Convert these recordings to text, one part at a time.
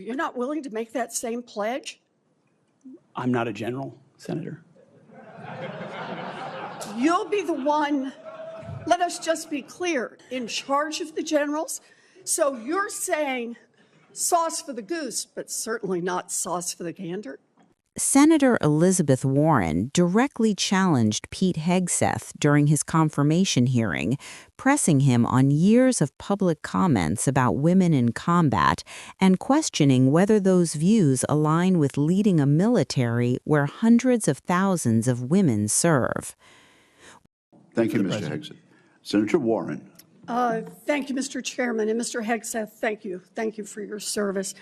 You're not willing to make that same pledge? I'm not a general, Senator. You'll be the one, let us just be clear, in charge of the generals. So you're saying sauce for the goose, but certainly not sauce for the gander? Senator Elizabeth Warren directly challenged Pete Hegseth during his confirmation hearing, pressing him on years of public comments about women in combat and questioning whether those views align with leading a military where hundreds of thousands of women serve. Thank you, Mr. Hegseth. Senator Warren. Thank you, Mr. Chairman. And Mr. Hegseth, thank you. Thank you for your service.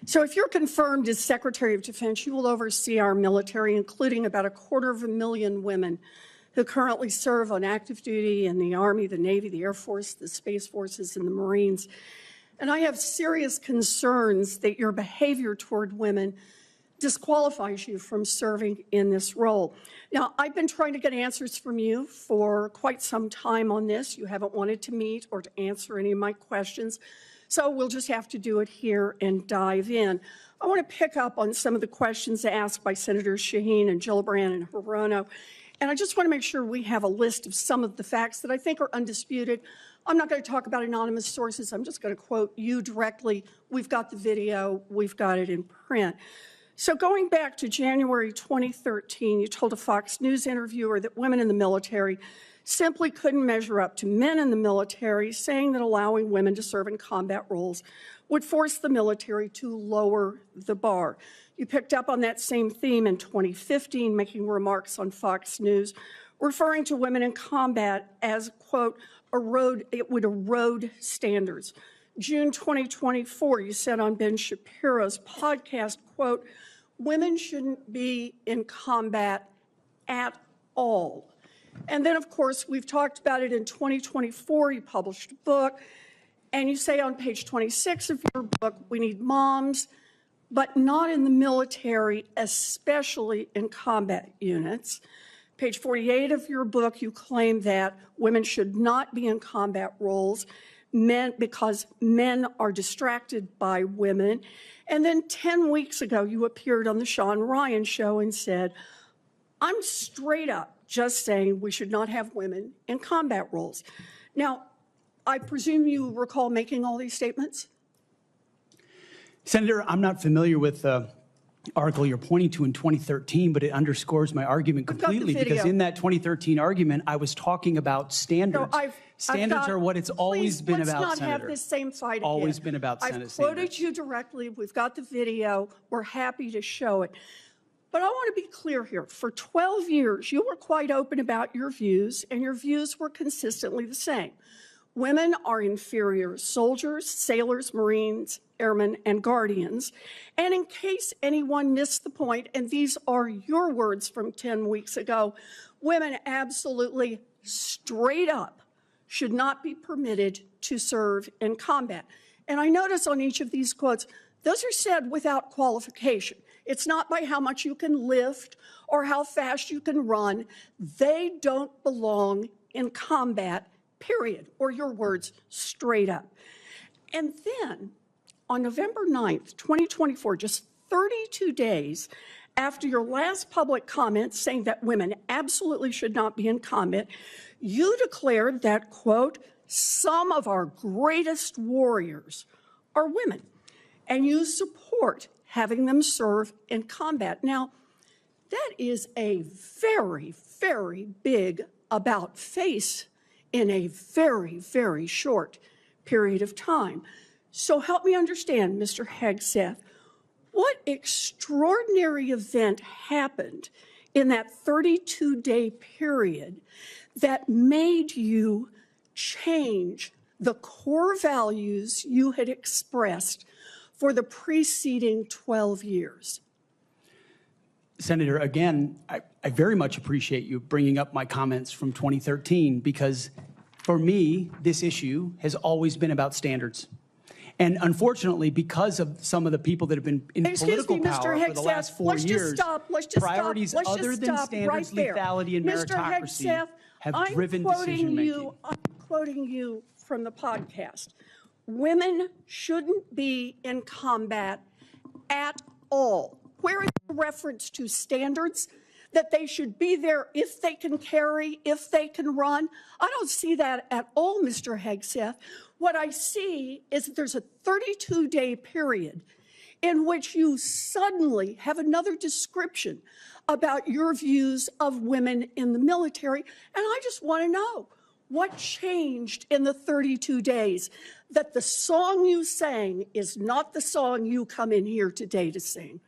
So if you're confirmed as Secretary of Defense, you will oversee our military, including about 250,000 women who currently serve on active duty in the Army, the Navy, the Air Force, the Space Forces, and the Marines. And I have serious concerns that your behavior toward women disqualifies you from serving in this role. Now, I've been trying to get answers from you for quite some time on this. You haven't wanted to meet or to answer any of my questions, so we'll just have to do it here and dive in. I want to pick up on some of the questions asked by Senators Shaheen and Gillibrand and Hirono, and I just want to make sure we have a list of some of the facts that I think are undisputed. I'm not going to talk about anonymous sources. I'm just going to quote you directly. We've got the video. We've got it in print. So going back to January 2013, you told a Fox News interviewer that women in the military simply couldn't measure up to men in the military, saying that allowing women to serve in combat roles would force the military to lower the bar. You picked up on that same theme in 2015, making remarks on Fox News, referring to women in combat as, quote, it would erode standards. June 2024, you said on Ben Shapiro's podcast, quote, women shouldn't be in combat at all. And then, of course, we've talked about it in 2024. You published a book, and you say on page 26 of your book, we need moms, but not in the military, especially in combat units. Page 48 of your book, you claim that women should not be in combat roles because men are distracted by women. And then 10 weeks ago, you appeared on the Sean Ryan show and said, I'm straight up just saying we should not have women in combat roles. Now, I presume you recall making all these statements? Senator, I'm not familiar with the article you're pointing to in 2013, but it underscores my argument completely, because in that 2013 argument, I was talking about standards. No, standards are what it's always been about, Let's not Senator. have this same fight again. Always been about Senate I've quoted standards. you directly. We've got the video. We're happy to show it. But I want to be clear here. For 12 years, you were quite open about your views, and your views were consistently the same. Women are inferior soldiers, sailors, Marines, airmen, and guardians. And in case anyone missed the point, and these are your words from 10 weeks ago, women absolutely straight up should not be permitted to serve in combat. And I notice on each of these quotes, those are said without qualification. It's not by how much you can lift or how fast you can run. They don't belong in combat, period, or your words, straight up. And then on November 9th, 2024, just 32 days after your last public comment saying that women absolutely should not be in combat, you declared that, quote, some of our greatest warriors are women, and you support having them serve in combat. Now, that is a very, very big about face in a very, very short period of time. So help me understand, Mr. Hegseth, what extraordinary event happened in that 32-day period that made you change the core values you had expressed for the preceding 12 years? Senator, again, I very much appreciate you bringing up my comments from 2013, because for me, this issue has always been about standards. And unfortunately, because of some of the people that have been in political power for the last 4 years, priorities other than standards, lethality, and meritocracy have driven decision-making. I'm quoting you from the podcast. Women shouldn't be in combat at all. Where is the reference to standards that they should be there if they can carry, if they can run? I don't see that at all, Mr. Hegseth. What I see is that there's a 32-day period in which you suddenly have another description about your views of women in the military. And I just want to know, what changed in the 32 days that the song you sang is not the song you come in here today to sing?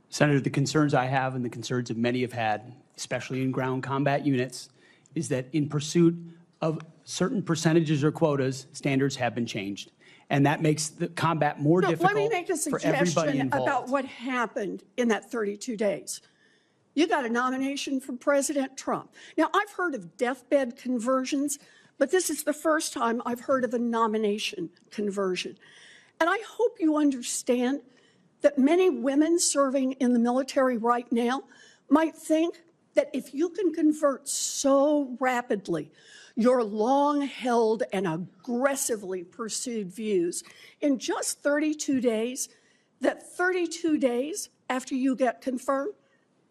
Senator, the concerns I have and the concerns that many have had, especially in ground combat units, is that in pursuit of certain percentages or quotas, standards have been changed. And that makes the combat more difficult let me make a for everybody suggestion involved. about what happened in that 32 days. You got a nomination from President Trump. Now, I've heard of deathbed conversions, but this is the first time I've heard of a nomination conversion. And I hope you understand that many women serving in the military right now might think that if you can convert so rapidly your long-held and aggressively pursued views in just 32 days, that 32 days after you get confirmed,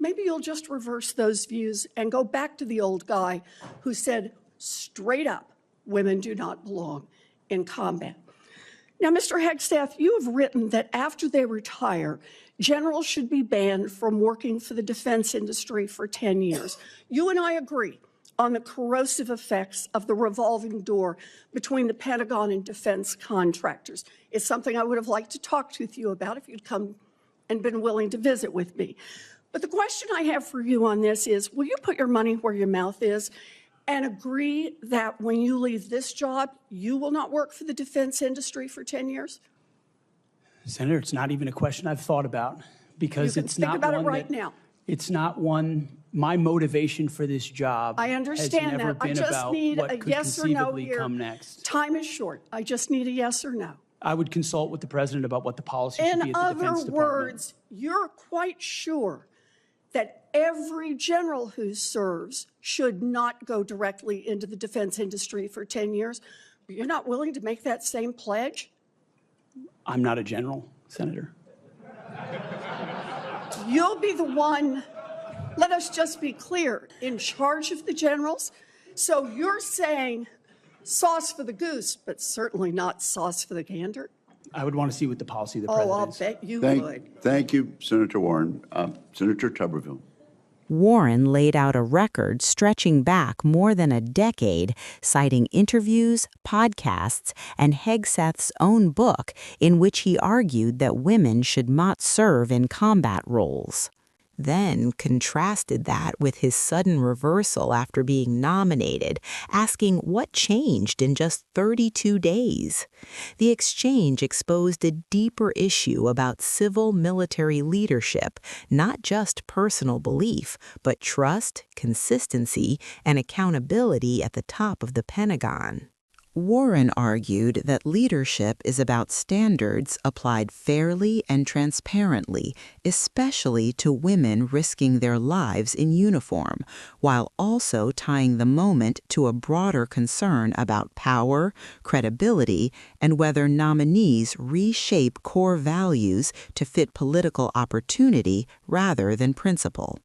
maybe you'll just reverse those views and go back to the old guy who said straight up, women do not belong in combat. Now, Mr. Hegseth, you have written that after they retire, generals should be banned from working for the defense industry for 10 years. You and I agree on the corrosive effects of the revolving door between the Pentagon and defense contractors. It's something I would have liked to talk with you about if you'd come and been willing to visit with me. But the question I have for you on this is, will you put your money where your mouth is and agree that when you leave this job, you will not work for the defense industry for 10 years? Senator, it's not even a question I've thought about because You can it's think not about it one right that, now. It's not one, my motivation for this job I understand has never that. I been just about need what a could yes or no conceivably here. come next. Time is short. I just need a yes or no. I would consult with the president about what the policy should be In at the Defense other Department. words, you're quite sure that every general who serves should not go directly into the defense industry for 10 years. But you're not willing to make that same pledge? I'm not a general, Senator. You'll be the one, let us just be clear, in charge of the generals. So you're saying sauce for the goose, but certainly not sauce for the gander? I would want to see what the policy of the Oh, president I'll is. bet you would. Thank you, Senator Warren. Senator Tuberville. Warren laid out a record stretching back more than a decade, citing interviews, podcasts, and Hegseth's own book in which he argued that women should not serve in combat roles. Then contrasted that with his sudden reversal after being nominated, asking what changed in just 32 days. The exchange exposed a deeper issue about civil-military leadership, not just personal belief, but trust, consistency, and accountability at the top of the Pentagon. Warren argued that leadership is about standards applied fairly and transparently, especially to women risking their lives in uniform, while also tying the moment to a broader concern about power, credibility, and whether nominees reshape core values to fit political opportunity rather than principle.